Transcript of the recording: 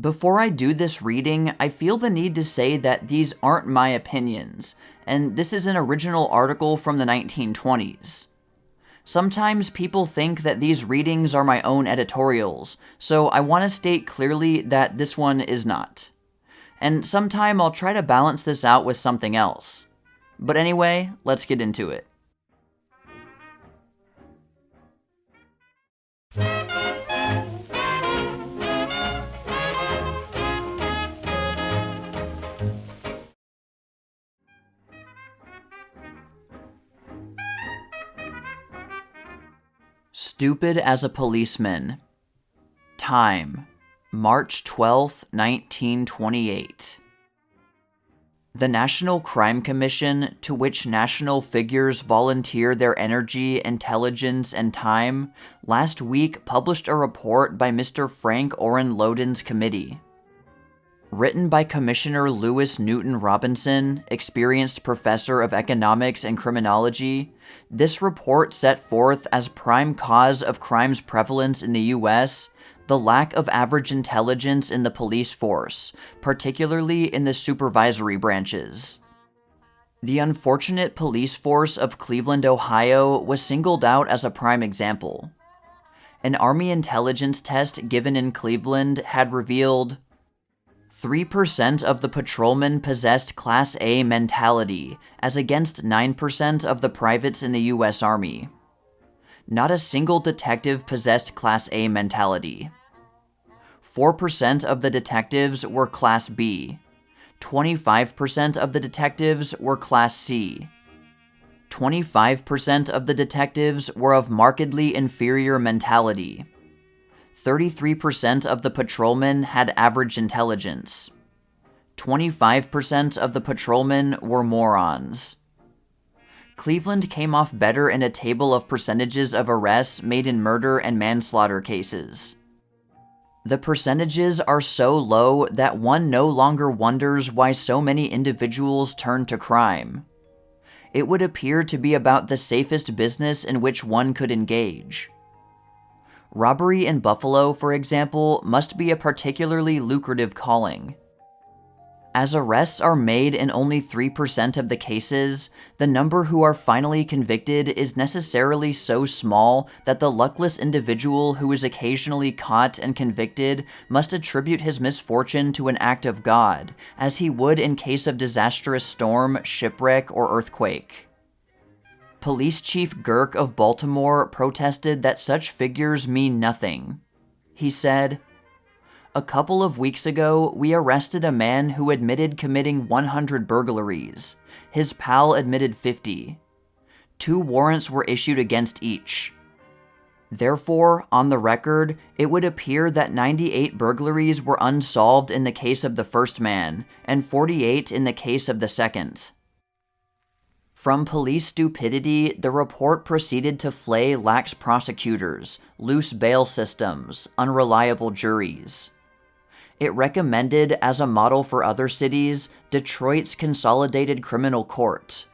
Before I do this reading, I feel the need to say that these aren't my opinions, and this is an original article from the 1920s. Sometimes people think that these readings are my own editorials, so I want to state clearly that this one is not. And sometime I'll try to balance this out with something else. But anyway, let's get into it. Stupid as a Policeman. Time: March 12, 1928. The National Crime Commission, to which national figures volunteer their energy, intelligence, and time, last week published a report by Mr. Frank Orrin Lowden's committee. Written by Commissioner Lewis Newton Robinson, experienced professor of economics and criminology, this report set forth as prime cause of crime's prevalence in the U.S. the lack of average intelligence in the police force, particularly in the supervisory branches. The unfortunate police force of Cleveland, Ohio, was singled out as a prime example. An Army intelligence test given in Cleveland had revealed 3% of the patrolmen possessed Class A mentality, as against 9% of the privates in the U.S. Army. Not a single detective possessed Class A mentality. 4% of the detectives were Class B. 25% of the detectives were Class C. 25% of the detectives were of markedly inferior mentality. 33% of the patrolmen had average intelligence. 25% of the patrolmen were morons. Cleveland came off better in a table of percentages of arrests made in murder and manslaughter cases. The percentages are so low that one no longer wonders why so many individuals turn to crime. It would appear to be about the safest business in which one could engage. Robbery in Buffalo, for example, must be a particularly lucrative calling. As arrests are made in only 3% of the cases, the number who are finally convicted is necessarily so small that the luckless individual who is occasionally caught and convicted must attribute his misfortune to an act of God, as he would in case of disastrous storm, shipwreck, or earthquake. Police Chief Girk of Baltimore protested that such figures mean nothing. He said, "A couple of weeks ago, we arrested a man who admitted committing 100 burglaries. His pal admitted 50. 2 warrants were issued against each. Therefore, on the record, it would appear that 98 burglaries were unsolved in the case of the first man, and 48 in the case of the second." From police stupidity, the report proceeded to flay lax prosecutors, loose bail systems, unreliable juries. It recommended, as a model for other cities, Detroit's Consolidated Criminal Court.